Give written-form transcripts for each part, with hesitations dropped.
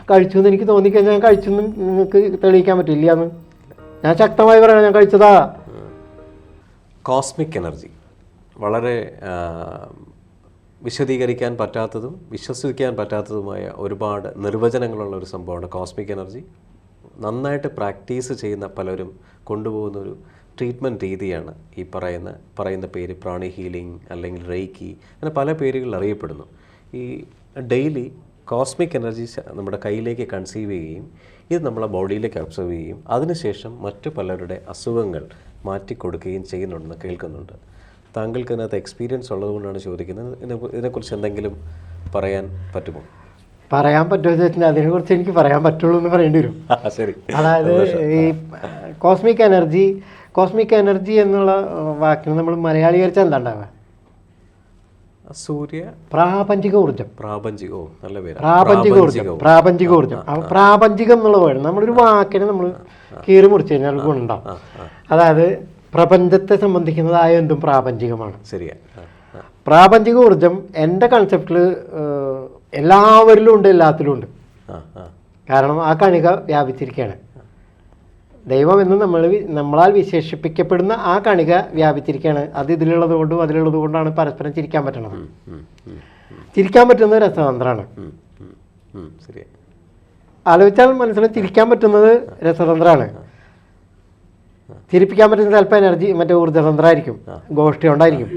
കഴിച്ചു എന്ന് എനിക്ക് തോന്നിക്കഴിഞ്ഞാൽ ഞാൻ കഴിച്ചു എന്ന് നിങ്ങൾക്ക് തെളിയിക്കാൻ പറ്റില്ല എന്ന്. ഞാൻ ശക്തമായി പറയണം, ഞാൻ കഴിച്ചതാ. കോസ്മിക് എനർജി വളരെ വിശദീകരിക്കാൻ പറ്റാത്തതും വിശ്വസിക്കാൻ പറ്റാത്തതുമായ ഒരുപാട് നിർവചനങ്ങളുള്ള ഒരു സംഭവമാണ് കോസ്മിക് എനർജി. നന്നായിട്ട് പ്രാക്ടീസ് ചെയ്യുന്ന പലരും കൊണ്ടുപോകുന്ന ഒരു ട്രീറ്റ്മെൻറ്റ് രീതിയാണ് ഈ പറയുന്ന പേര് പ്രാണി ഹീലിംഗ് അല്ലെങ്കിൽ റെയ്ക്കി, അങ്ങനെ പല പേരുകളിൽ അറിയപ്പെടുന്നു. ഈ ഡെയിലി കോസ്മിക് എനർജി നമ്മുടെ കയ്യിലേക്ക് കൺസീവ് ചെയ്യുകയും ഇത് നമ്മളെ ബോഡിയിലേക്ക് അബ്സർവ് ചെയ്യുകയും അതിനുശേഷം മറ്റു പലരുടെ അസുഖങ്ങൾ മാറ്റിക്കൊടുക്കുകയും ചെയ്യുന്നുണ്ടെന്ന് കേൾക്കുന്നുണ്ട്. താങ്കൾക്ക് ഇതിനകത്ത് എക്സ്പീരിയൻസ് ഉള്ളതുകൊണ്ടാണ് ചോദിക്കുന്നത്. ഇതിനെക്കുറിച്ച് എന്തെങ്കിലും പറയാൻ പറ്റുമോ? പറയാൻ പറ്റുമോ ചോദിച്ചാൽ അതിനെക്കുറിച്ച് എനിക്ക് പറയാൻ പറ്റുള്ളൂ എന്ന് പറയേണ്ടി വരും. ശരി. അതായത് ഈ കോസ്മിക് എനർജി എന്നുള്ള വാക്കിന് നമ്മൾ മലയാളീകരിച്ചാൽ എന്താ ഉണ്ടാവുക? സൂര്യ പ്രാപഞ്ചിക ഊർജം. നല്ല പേര്. പ്രാപഞ്ചിക ഊർജം. പ്രാപഞ്ചികം എന്നുള്ള വേർഡ് നമ്മളൊരു വാക്കിനെ നമ്മൾ കീറി മുറിച്ച് കഴിഞ്ഞാൽ ഗുണുണ്ടാവും. അതായത് പ്രപഞ്ചത്തെ സംബന്ധിക്കുന്നതായ എന്തും പ്രാപഞ്ചികമാണ്. ശരിയാ. പ്രാപഞ്ചിക ഊർജം എൻ്റെ കൺസെപ്റ്റിൽ എല്ലാവരിലും ഉണ്ട്, എല്ലാത്തിലും ഉണ്ട്. കാരണം ആ കണിക വ്യാപിച്ചിരിക്കുകയാണ്. ദൈവം എന്ന് നമ്മളാൽ വിശേഷിപ്പിക്കപ്പെടുന്ന ആ കണിക വ്യാപിച്ചിരിക്കുകയാണ്. അത് ഇതിലുള്ളത് കൊണ്ടും അതിലുള്ളത് കൊണ്ടാണ് പരസ്പരം ചിരിക്കാൻ പറ്റണത്. ചിരിക്കാൻ പറ്റുന്നത് രസതന്ത്രമാണ്. ആലോചിച്ചാൽ മനസ്സിലാവും, ചിരിക്കാൻ പറ്റുന്നത് രസതന്ത്രമാണ്. ചിരിപ്പിക്കാൻ പറ്റുന്ന ചിലപ്പോൾ എനർജി മറ്റേ ഊർജ്ജതന്ത്രമായിരിക്കും, ഗോഷ്ഠി കൊണ്ടായിരിക്കും,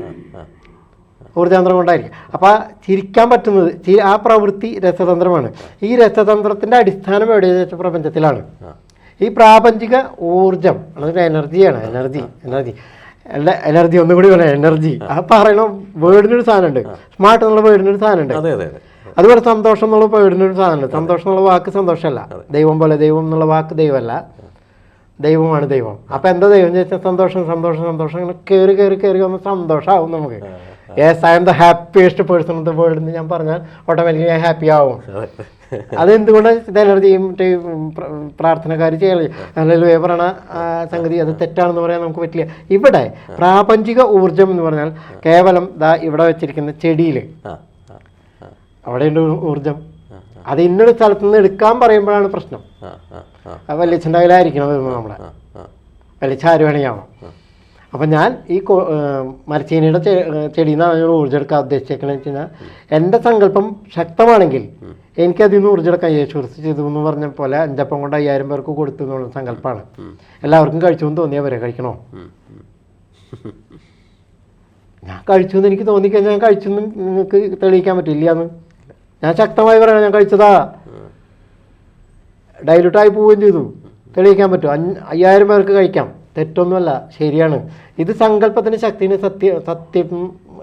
ഊർജ്ജതന്ത്രം കൊണ്ടായിരിക്കും. അപ്പോൾ ചിരിക്കാൻ പറ്റുന്നത് ആ പ്രവൃത്തി രസതന്ത്രമാണ്. ഈ രസതന്ത്രത്തിൻ്റെ അടിസ്ഥാനം എവിടെയെന്ന് വെച്ചാൽ പ്രപഞ്ചത്തിലാണ്. ഈ പ്രാപഞ്ചിക ഊർജം അതൊരു എനർജിയാണ്. എനർജി ഒന്നുകൂടി പറയാം, എനർജി. ആ പറയണ വേർഡിനൊരു സാധനമുണ്ട്, സ്മാർട്ട് എന്നുള്ള വേർഡിനൊരു സാധനമുണ്ട്. അതുപോലെ സന്തോഷം എന്നുള്ള വേർഡിനൊരു സാധനമുണ്ട്. സന്തോഷം എന്നുള്ള വാക്ക് സന്തോഷമല്ല, ദൈവം പോലെ. ദൈവം എന്നുള്ള വാക്ക് ദൈവമല്ല, ദൈവമാണ് ദൈവം. അപ്പം എന്താ ദൈവം ചോദിച്ചാൽ സന്തോഷം അങ്ങനെ കയറി വന്ന് സന്തോഷമാവും നമുക്ക്. Yes, I M the happiest person of the world എന്ന് ഞാൻ പറഞ്ഞാൽ ഓട്ടോമാറ്റിക്കലി ഞാൻ ഹാപ്പി ആവും. അതെന്തുകൊണ്ട് ഇത് എനർജിയും പ്രാർത്ഥനക്കാർ ചെയ്യണം അല്ലെങ്കിൽ പറയണ സംഗതി അത് തെറ്റാണെന്ന് പറയാൻ നമുക്ക് പറ്റില്ല. ഇവിടെ പ്രാപഞ്ചിക ഊർജം എന്ന് പറഞ്ഞാൽ കേവലം ഇവിടെ വെച്ചിരിക്കുന്ന ചെടിയിൽ അവിടെയുണ്ട് ഊർജം. അത് ഇന്നൊരു സ്ഥലത്ത് നിന്ന് എടുക്കാൻ പറയുമ്പോഴാണ് പ്രശ്നം. വലിയച്ഛൻ്റെ കയ്യിലായിരിക്കണം നമ്മളെ, വലിയച്ഛ ആര് വേണമെങ്കിൽ. അപ്പം ഞാൻ ഈ മരച്ചീനിയുടെ ചെടിയിൽ നിന്നാണ് ഊർജ്ജം എടുക്കാൻ ഉദ്ദേശിച്ചേക്കണെന്ന് വെച്ച് കഴിഞ്ഞാൽ എൻ്റെ സങ്കല്പം ശക്തമാണെങ്കിൽ എനിക്കതിൽ നിന്ന് ഊർജ്ജം എടുക്കാൻ യേശു ക്രിസ്തു ചെയ്തു എന്ന് പറഞ്ഞ പോലെ 5 അപ്പം കൊണ്ട് 5000 പേർക്ക് കൊടുത്തു എന്നുള്ള സങ്കല്പമാണ്. എല്ലാവർക്കും കഴിച്ചു എന്ന് തോന്നിയാൽ വരെ കഴിക്കണോ? ഞാൻ കഴിച്ചു എന്ന് എനിക്ക് തോന്നിക്കഴിഞ്ഞാൽ ഞാൻ കഴിച്ചു എന്ന് നിങ്ങൾക്ക് തെളിയിക്കാൻ പറ്റില്ല എന്ന്. ഞാൻ ശക്തമായി പറയണം, ഞാൻ കഴിച്ചതാ. ഡൈലൂട്ടായി പോവുകയും ചെയ്തു. തെളിയിക്കാൻ പറ്റും. 5000 പേർക്ക് കഴിക്കാം, തെറ്റൊന്നുമല്ല, ശരിയാണ്. ഇത് സങ്കല്പത്തിൻ്റെ ശക്തിന് സത്യം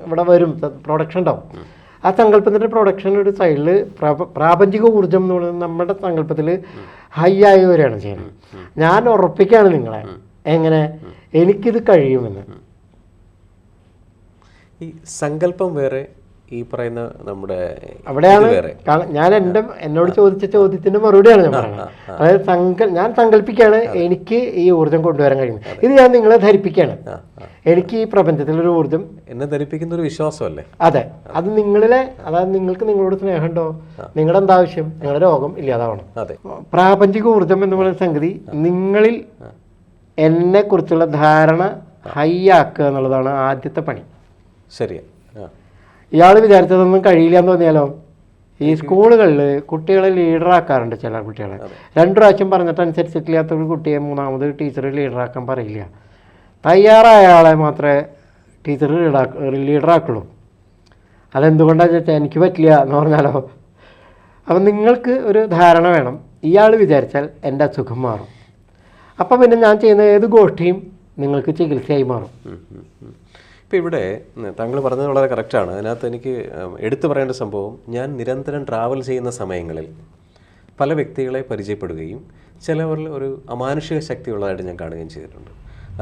ഇവിടെ വരും, പ്രൊഡക്ഷൻ ഉണ്ടാവും. ആ സങ്കല്പത്തിൻ്റെ പ്രൊഡക്ഷൻ ഒരു സൈഡിൽ പ്രാപഞ്ചിക ഊർജം എന്ന് പറയുന്നത് നമ്മുടെ സങ്കല്പത്തിൽ ഹൈ ആയി വരികയാണ് ചെയ്യുന്നത്. ഞാൻ ഉറപ്പിക്കുകയാണ് നിങ്ങളെ, എങ്ങനെ എനിക്കിത് കഴിയുമെന്ന്. ഈ സങ്കല്പം വേറെ, ഈ പറയുന്ന നമ്മുടെ അവിടെയാണ് ഞാൻ എന്നോട് ചോദിച്ച ചോദ്യത്തിന്റെ മറുപടിയാണ് ഞാൻ പറയുന്നത്. അതായത് ഞാൻ സങ്കല്പിക്കുകയാണ് എനിക്ക് ഈ ഊർജ്ജം കൊണ്ടുവരാൻ കഴിയുന്നത്. ഇത് ഞാൻ നിങ്ങളെ ധരിപ്പിക്കുകയാണ്. എനിക്ക് ഈ പ്രപഞ്ചത്തിലൊരു ഊർജ്ജം എന്നെ ധരിപ്പിക്കുന്ന ഒരു വിശ്വാസമല്ലേ? അതെ. അത് അതായത് നിങ്ങൾക്ക് നിങ്ങളോട് സ്നേഹമുണ്ടോ? നിങ്ങളുടെ എന്താ ആവശ്യം? നിങ്ങളുടെ രോഗം ഇല്ലാതാവണം. പ്രാപഞ്ചിക ഊർജ്ജം എന്ന് പറയുന്ന സംഗതി നിങ്ങളിൽ എന്നെ കുറിച്ചുള്ള ധാരണ ഹൈ ആക്കുക എന്നുള്ളതാണ് ആദ്യത്തെ പണി. ശരിയാ. ഇയാൾ വിചാരിച്ചതൊന്നും കഴിയില്ല എന്ന് തോന്നിയാലോ? ഈ സ്കൂളുകളിൽ കുട്ടികളെ ലീഡറാക്കാറുണ്ട്. ചില കുട്ടികളെ 2 പ്രാവശ്യം പറഞ്ഞിട്ട് അനുസരിച്ചിട്ടില്ലാത്ത ഒരു കുട്ടിയെ 3ാമത് ടീച്ചർ ലീഡറാക്കാൻ പറയില്ല. തയ്യാറായ ആളെ മാത്രമേ ടീച്ചർ ലീഡറാക്കുള്ളൂ. അതെന്തുകൊണ്ടാണെന്ന് വെച്ചാൽ എനിക്ക് പറ്റില്ല എന്ന് പറഞ്ഞാലോ? അപ്പം നിങ്ങൾക്ക് ഒരു ധാരണ വേണം, ഇയാൾ വിചാരിച്ചാൽ എൻ്റെ അസുഖം മാറും. അപ്പം പിന്നെ ഞാൻ ചെയ്യുന്ന ഏത് ഗോഷ്ഠിയും നിങ്ങൾക്ക് ചികിത്സയായി മാറും. ഇപ്പോൾ ഇവിടെ താങ്കൾ പറഞ്ഞത് വളരെ കറക്റ്റാണ്. അതിനകത്ത് എനിക്ക് എടുത്തു പറയേണ്ട സംഭവം, ഞാൻ നിരന്തരം ട്രാവൽ ചെയ്യുന്ന സമയങ്ങളിൽ പല വ്യക്തികളെ പരിചയപ്പെടുകയും ചിലവരിൽ ഒരു അമാനുഷിക ശക്തി ഉള്ളതായിട്ട് ഞാൻ കാണുകയും ചെയ്തിട്ടുണ്ട്.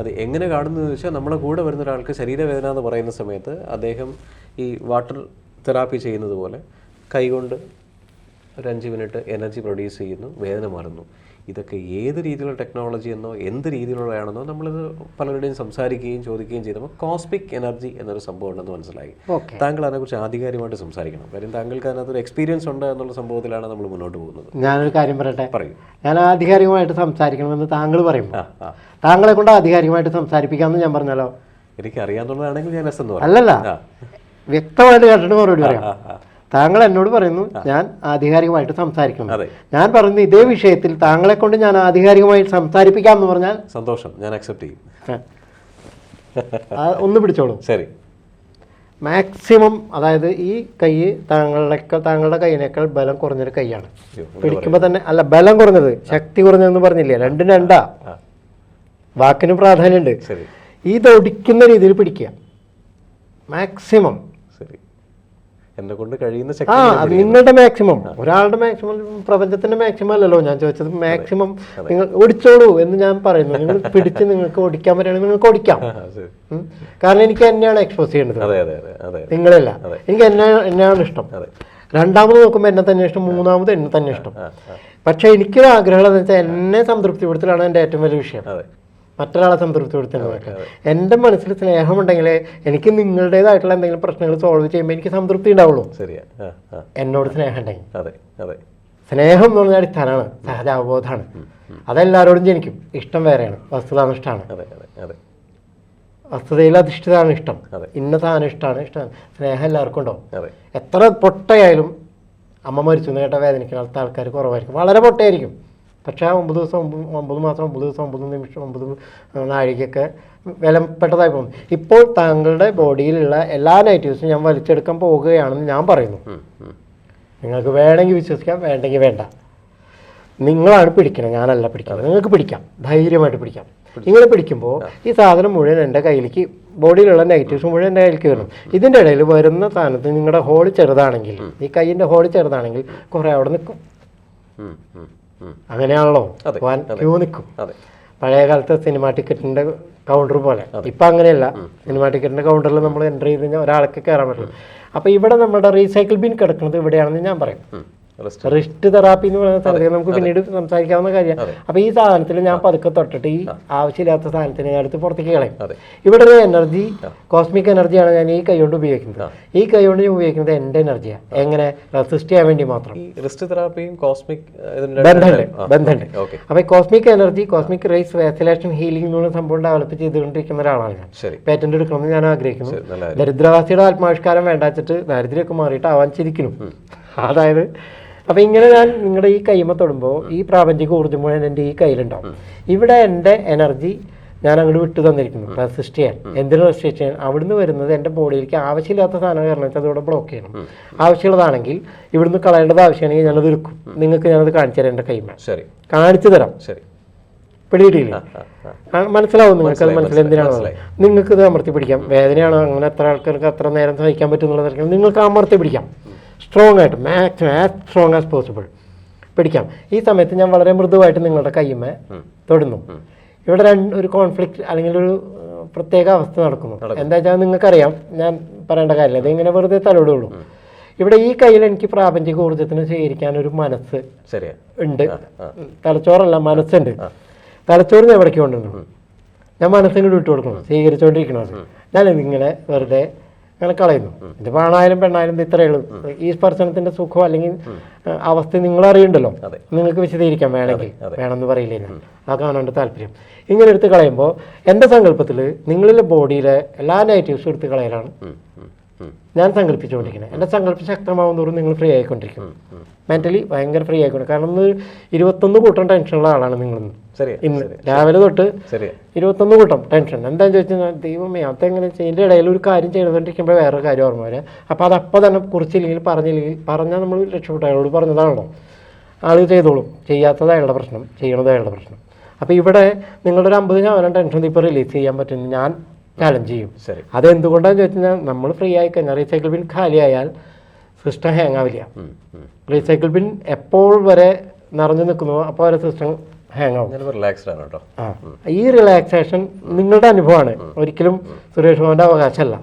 അത് എങ്ങനെ കാണുന്നതെന്ന് വെച്ചാൽ, നമ്മുടെ കൂടെ വരുന്ന ഒരാൾക്ക് ശരീരവേദന എന്ന് പറയുന്ന സമയത്ത് അദ്ദേഹം ഈ വാട്ടർ തെറാപ്പി ചെയ്യുന്നത് പോലെ കൈകൊണ്ട് ഒരു 5 മിനിറ്റ് എനർജി പ്രൊഡ്യൂസ് ചെയ്യുന്നു, വേദന മാറുന്നു. ഇതൊക്കെ ഏത് രീതിയിലുള്ള ടെക്നോളജി എന്നോ എന്ത് രീതിയിലുള്ളതാണെന്നോ നമ്മളിത് പലരുടെയും സംസാരിക്കുകയും ചോദിക്കുകയും ചെയ്തപ്പോൾ കോസ്മിക് എനർജി എന്നൊരു സംഭവം ഉണ്ടെന്ന് മനസ്സിലായി. താങ്കൾ അതിനെക്കുറിച്ച് ആധികാരികമായിട്ട് സംസാരിക്കണം. കാര്യം താങ്കൾക്ക് അതിനകത്തൊരു എക്സ്പീരിയൻസ് ഉണ്ട് എന്നുള്ള സംഭവത്തിലാണ് നമ്മൾ മുന്നോട്ട് പോകുന്നത്. ഞാനൊരു കാര്യം പറയട്ടെ. പറയൂ. ഞാൻ ആധികാരികമായിട്ട് സംസാരിക്കണമെന്ന് താങ്കൾ പറയും. താങ്കളെ കൊണ്ട് ആധികാരികമായിട്ട് സംസാരിപ്പിക്കാമെന്ന് ഞാൻ പറഞ്ഞാലോ? എനിക്ക് അറിയാവുന്നതാണെങ്കിൽ ഞാൻ എസ് എന്ന് പറയും. അല്ലല്ല, വ്യക്തമായിട്ട് കേട്ടിട്ട് മറുപടി പറയാം. താങ്കൾ എന്നോട് പറയുന്നു ഞാൻ ആധികാരികമായിട്ട് സംസാരിക്കണം. ഞാൻ പറയുന്നു ഇതേ വിഷയത്തിൽ താങ്കളെ കൊണ്ട് ഞാൻ ആധികാരികമായിട്ട് സംസാരിപ്പിക്കാം എന്ന് പറഞ്ഞാൽ സന്തോഷം, ഞാൻ അക്സെപ്റ്റ് ചെയ്യും. ഒന്ന് പിടിച്ചോളൂ. ശരി. മാക്സിമം, അതായത് ഈ കൈ താങ്കളുടെ കൈയിനേക്കാൾ ബലം കുറഞ്ഞൊരു കൈയാണ്. പിടിക്കുമ്പോൾ തന്നെ അല്ല, ബലം കുറഞ്ഞത്, ശക്തി കുറഞ്ഞതെന്ന് പറഞ്ഞില്ലേ, രണ്ടും രണ്ടാ. വാക്കിന് പ്രാധാന്യമുണ്ട്. ഇത് ഒടിക്കുന്ന രീതിയിൽ പിടിക്കുക മാക്സിമം. എന്നെ കൊണ്ട് കഴിയുന്ന നിങ്ങളുടെ മാക്സിമം, ഒരാളുടെ മാക്സിമം, പ്രപഞ്ചത്തിന്റെ മാക്സിമം അല്ലല്ലോ ഞാൻ ചോദിച്ചത്. മാക്സിമം നിങ്ങൾ ഓടിച്ചോളൂ എന്ന് ഞാൻ പറയുന്നു. നിങ്ങൾ പിടിച്ച് നിങ്ങൾക്ക് ഓടിക്കാൻ പറ്റുകയാണെങ്കിൽ നിങ്ങൾക്ക് ഓടിക്കാം. കാരണം എനിക്ക് എന്നെയാണ് എക്സ്പോസ് ചെയ്യേണ്ടത്, നിങ്ങളല്ല. എനിക്ക് എന്നെയാണ് ഇഷ്ടം. രണ്ടാമത് നോക്കുമ്പോൾ എന്നെ തന്നെ ഇഷ്ടം, മൂന്നാമത് എന്നെ തന്നെ ഇഷ്ടം. പക്ഷെ എനിക്കൊരു ആഗ്രഹം എന്ന് വെച്ചാൽ എന്നെ സംതൃപ്തിപ്പെടുത്തലാണ് എൻ്റെ ഏറ്റവും വലിയ വിഷയം. മറ്റൊരാളെ സംതൃപ്തിപ്പെടുത്തുന്നത്. എൻ്റെ മനസ്സിൽ സ്നേഹമുണ്ടെങ്കിൽ എനിക്ക് നിങ്ങളുടേതായിട്ടുള്ള എന്തെങ്കിലും പ്രശ്നങ്ങൾ സോൾവ് ചെയ്യുമ്പോൾ എനിക്ക് സംതൃപ്തി ഉണ്ടാവുള്ളൂ. എന്നോട് സ്നേഹം ഉണ്ടെങ്കിൽ. സ്നേഹം എന്ന് പറഞ്ഞാൽ അടിസ്ഥാനമാണ്, സഹജാവബോധമാണ്. അതെല്ലാവരോടും ജനിക്കും. ഇഷ്ടം വേറെയാണ്, വസ്തുതാനിഷ്ഠമാണ്. വസ്തുതയിൽ അധിഷ്ഠിതമാണ് ഇഷ്ടം. ഇന്ന സാധനം ഇഷ്ടമാണ്. സ്നേഹം എല്ലാവർക്കും ഉണ്ടാവും. എത്ര പൊട്ടയായാലും അമ്മ മരിച്ചു എന്ന് കേട്ടാൽ വേദനിക്കുന്ന ആൾക്കാർ കുറവായിരിക്കും, വളരെ പൊട്ടയായിരിക്കും. പക്ഷേ ആ 9 ദിവസം 9 മാസം 9 ദിവസം 9 നിമിഷം 9 നാഴികയൊക്കെ വിലപ്പെട്ടതായി പോകുന്നു. ഇപ്പോൾ താങ്കളുടെ ബോഡിയിലുള്ള എല്ലാ നെഗറ്റീവ്സും ഞാൻ വലിച്ചെടുക്കാൻ പോവുകയാണെന്ന് ഞാൻ പറയുന്നു. നിങ്ങൾക്ക് വേണമെങ്കിൽ വിശ്വസിക്കാം, വേണ്ടെങ്കിൽ വേണ്ട. നിങ്ങളാണ് പിടിക്കണം, ഞാനല്ല പിടിക്കുന്നത്. നിങ്ങൾക്ക് പിടിക്കാം, ധൈര്യമായിട്ട് പിടിക്കാം. നിങ്ങൾ പിടിക്കുമ്പോൾ ഈ സാധനം മുഴുവൻ എൻ്റെ കയ്യിലേക്ക്, ബോഡിയിലുള്ള നെഗറ്റീവ്സ് മുഴുവൻ എൻ്റെ കയ്യിലേക്ക് വരണം. ഇതിൻ്റെ ഇടയിൽ വരുന്ന സാധനത്തിന് നിങ്ങളുടെ ഹോള് ചെറുതാണെങ്കിൽ, ഈ കൈയിൻ്റെ ഹോള് ചെറുതാണെങ്കിൽ കുറേ അവിടെ നിൽക്കും. അങ്ങനെയാണല്ലോ, ക്യൂ നിൽക്കും. പഴയ കാലത്തെ സിനിമാ ടിക്കറ്റിന്റെ കൗണ്ടർ പോലെ. ഇപ്പം അങ്ങനെയല്ല. സിനിമാ ടിക്കറ്റിന്റെ കൗണ്ടറിൽ നമ്മൾ എൻ്റർ ചെയ്ത് കഴിഞ്ഞാൽ ഒരാൾക്ക് കയറാൻ പറ്റുള്ളൂ. അപ്പോൾ ഇവിടെ നമ്മുടെ റീസൈക്കിൾ ബിൻ കിടക്കുന്നത് ഇവിടെയാണെന്ന് ഞാൻ പറയും. റിസ്റ്റ് തെറാപ്പി എന്ന് പറയുന്ന സ്ഥലത്തേക്ക് നമുക്ക് പിന്നീട് സംസാരിക്കാവുന്ന കാര്യമാണ്. അപ്പോൾ ഈ സാധനത്തിൽ ഞാൻ പതുക്കെ തൊട്ടിട്ട് ഈ ആവശ്യമില്ലാത്ത സാധനത്തിന് ഞാൻ എടുത്ത് പുറത്തേക്ക് കളയും. ഇവിടെ ഒരു എനർജി, കോസ്മിക് എനർജിയാണ് ഞാൻ ഈ കൈ കൊണ്ട് ഉപയോഗിക്കുന്നത്. ഈ കൈ കൊണ്ട് ഞാൻ ഉപയോഗിക്കുന്നത് എൻ്റെ എനർജിയാണ്. എങ്ങനെ? റെസിസ്റ്റ് ചെയ്യാൻ വേണ്ടി മാത്രം. ബന്ധമുണ്ട്. അപ്പോൾ cosmic energy, cosmic rays vacillation healing എന്ന് പറയുന്ന സംഭവം ഡെവലപ്പ് ചെയ്തുകൊണ്ടിരിക്കുന്ന ഒരാളാണ് ഞാൻ. പേറ്റന്റ് എടുക്കണമെന്ന് ഞാൻ ആഗ്രഹിക്കുന്നു. ദരിദ്രവാസിയുടെ ആത്മാവിഷ്കാരം വേണ്ടാച്ചിട്ട് ദാരിദ്ര്യമൊക്കെ മാറിയിട്ട് ആവാൻ ചിരിക്കുന്നു. അതായത് അപ്പോൾ ഇങ്ങനെ ഞാൻ നിങ്ങളുടെ ഈ കൈമ തൊടുമ്പോൾ ഈ പ്രാപഞ്ചിക ഊർജ്ജം മുഴുവൻ എൻ്റെ ഈ കയ്യിലുണ്ടാവും. ഇവിടെ എൻ്റെ എനർജി ഞാൻ അങ്ങോട്ട് വിട്ടു തന്നിരിക്കുന്നു റെസിസ്റ്റ് ചെയ്യാൻ. എന്തിനു റെസിസ്റ്റ് ചെയ്യാൻ? അവിടുന്ന് വരുന്നത് എൻ്റെ ബോഡിയിലേക്ക് ആവശ്യമില്ലാത്ത സാധനം കാരണം വെച്ചാൽ അതോടെ ബ്ലോക്ക് ചെയ്യണം. ആവശ്യമുള്ളതാണെങ്കിൽ ഇവിടുന്ന് കളയേണ്ടത് ആവശ്യമാണെങ്കിൽ ഞാനത് എടുക്കും. നിങ്ങൾക്ക് ഞാനത് കാണിച്ചു തരാം. എൻ്റെ കൈമ കാണിച്ചു തരാം. പിടിയിട്ടില്ല, മനസ്സിലാവും നിങ്ങൾക്ക്. അത് മനസ്സിലായി എന്തിനാണോ നിങ്ങൾക്ക് ഇത് അമർത്തി പിടിക്കാം. വേദനയാണോ, അങ്ങനെ എത്ര ആൾക്കാർക്ക് അത്ര നേരം സഹിക്കാൻ പറ്റുന്നുള്ളത് നിങ്ങൾക്ക് അമർത്തി പിടിക്കാം. സ്ട്രോങ് ആയിട്ട്, maximum as strong as possible പിടിക്കാം. ഈ സമയത്ത് ഞാൻ വളരെ മൃദുവായിട്ട് നിങ്ങളുടെ കൈമ തൊടുന്നു. ഇവിടെ ഒരു കോൺഫ്ലിക്റ്റ് അല്ലെങ്കിൽ ഒരു പ്രത്യേക അവസ്ഥ നടക്കുന്നു. എന്താ വെച്ചാൽ നിങ്ങൾക്കറിയാം, ഞാൻ പറയേണ്ട കാര്യമില്ല, അതിങ്ങനെ വെറുതെ തലോടുള്ളൂ. ഇവിടെ ഈ കയ്യിൽ എനിക്ക് പ്രാപഞ്ചിക ഊർജ്ജത്തിന് സ്വീകരിക്കാൻ ഒരു മനസ്സ് ഉണ്ട്. തലച്ചോറല്ല, മനസ്സുണ്ട്. തലച്ചോറിന് എവിടേക്ക് കൊണ്ടുവരണം? ഞാൻ മനസ്സിങ്ങോട്ട് വിട്ടു കൊടുക്കണം, സ്വീകരിച്ചുകൊണ്ടിരിക്കണത്. ഞാനിതിങ്ങനെ വെറുതെ അങ്ങനെ കളയുന്നു. ഇത് ആണായാലും പെണ്ണായാലും ഇത്രയേ ഉള്ളൂ. ഈ സ്പർശനത്തിന്റെ സുഖം അല്ലെങ്കിൽ അവസ്ഥ നിങ്ങൾ അറിയണ്ടല്ലോ. നിങ്ങൾക്ക് വിശദീകരിക്കാം വേണമെങ്കിൽ, വേണമെന്ന് പറയില്ലേ, ആ കാണാണ്ട് താല്പര്യം. ഇങ്ങനെ എടുത്ത് കളയുമ്പോൾ എൻ്റെ സങ്കല്പത്തിൽ നിങ്ങളിലെ ബോഡിയിലെ എല്ലാ നെഗറ്റീവ്സും എടുത്ത് കളയലാണ് ഞാൻ സങ്കല്പിച്ചുകൊണ്ടിരിക്കുന്നത്. എൻ്റെ സങ്കല്പം ശക്തമാവും തോറും നിങ്ങൾ ഫ്രീ ആയിക്കൊണ്ടിരിക്കും. മെൻ്റലി ഭയങ്കര ഫ്രീ ആയിക്കൊണ്ട്. കാരണം ഇന്ന് 21 കൂട്ടം ടെൻഷനുള്ള ആളാണ് നിങ്ങളിന്ന്. ഇന്ന് രാവിലെ തൊട്ട് 21 കൂട്ടം ടെൻഷൻ. എന്താണെന്ന് ചോദിച്ചാൽ ദൈവമേ അതെങ്ങനെ ഇതിൻ്റെ ഇടയിൽ ഒരു കാര്യം ചെയ്തുകൊണ്ടിരിക്കുമ്പോൾ വേറൊരു കാര്യം ഓർമ്മ വരാം. അപ്പോൾ അതപ്പോൾ തന്നെ കുറിച്ചില്ലെങ്കിൽ പറഞ്ഞാൽ നമ്മൾ രക്ഷപ്പെട്ടു. അയാളോട് പറഞ്ഞതാണല്ലോ, ആൾ ചെയ്തോളും. ചെയ്യാത്തത് അയാളുടെ പ്രശ്നം, ചെയ്യണത് അയാളുടെ പ്രശ്നം. അപ്പോൾ ഇവിടെ നിങ്ങളുടെ ഒരു 50% ടെൻഷൻ ഇപ്പോൾ റിലീസ് ചെയ്യാൻ പറ്റും. ഞാൻ ചാലഞ്ച് ചെയ്യും. അതെന്തുകൊണ്ടാണെന്ന് ചോദിച്ചാൽ നമ്മൾ ഫ്രീ ആയി കഴിഞ്ഞാൽ റീസൈക്കിൾ ബിൻ ഖാലിയായാൽ സിസ്റ്റം ഹാങ് ആവില്ല. റീസൈക്കിൾ ബിൻ എപ്പോൾ വരെ നിറഞ്ഞു നിൽക്കുന്നു അപ്പോൾ വരെ സിസ്റ്റം ഹാങ് ആവും. ഈ റിലാക്സേഷൻ നിങ്ങളുടെ അനുഭവമാണ്, ഒരിക്കലും സുരേഷ് മോഹൻ്റെ അവകാശമല്ല.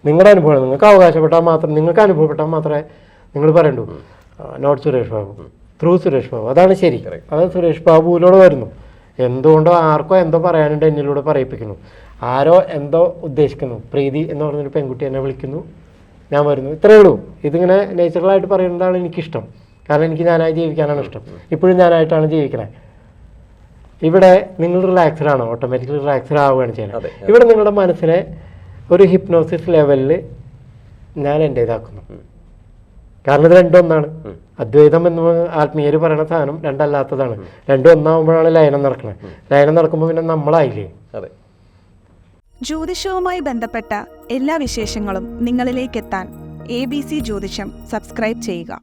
നിങ്ങളുടെ അനുഭവമാണ്. നിങ്ങൾക്ക് അവകാശപ്പെട്ടാൽ മാത്രം, നിങ്ങൾക്ക് അനുഭവപ്പെട്ടാൽ മാത്രമേ നിങ്ങൾ പറയണ്ടൂ. Not Suresh Babu, through Suresh Babu. അതാണ് ശരി. അത് സുരേഷ് ബാബുവിലൂടെ വരുന്നു. എന്തുകൊണ്ടോ ആർക്കോ എന്തോ പറയാനുണ്ട് എന്നിലൂടെ പറയിപ്പിക്കുന്നു. ആരോ എന്തോ ഉദ്ദേശിക്കുന്നു. പ്രീതി എന്ന് പറഞ്ഞൊരു പെൺകുട്ടി എന്നെ വിളിക്കുന്നു, ഞാൻ വരുന്നു, ഇത്രയേ ഉള്ളൂ. ഇതിങ്ങനെ നേച്ചുറലായിട്ട് പറയുന്നതാണ് എനിക്കിഷ്ടം. കാരണം എനിക്ക് ഞാനായി ജീവിക്കാനാണ് ഇഷ്ടം. ഇപ്പോഴും ഞാനായിട്ടാണ് ജീവിക്കണേ. ഇവിടെ നിങ്ങൾ റിലാക്സ്ഡ് ആണോ, ഓട്ടോമാറ്റിക്കലി റിലാക്സ്ഡ് ആവുകയാണ് ചെയ്യുന്നത്. ഇവിടെ നിങ്ങളുടെ മനസ്സിനെ ഒരു ഹിപ്നോസിസ് ലെവലിൽ ഞാൻ എൻ്റേതാക്കുന്നു. കാരണം ഇത് രണ്ടും ഒന്നാണ്. അദ്വൈതം എന്ന് ആത്മീയർ പറയുന്ന സാധനം രണ്ടല്ലാത്തതാണ്. രണ്ടും ഒന്നാകുമ്പോഴാണ് ലയനം നടക്കുന്നത്. ലയനം നടക്കുമ്പോൾ പിന്നെ നമ്മളായില്ലേ. ജ്യോതിഷവുമായി ബന്ധപ്പെട്ട എല്ലാ വിശേഷങ്ങളും നിങ്ങളിലേക്ക് എത്താൻ ABC ജ്യോതിഷം സബ്സ്ക്രൈബ് ചെയ്യുക.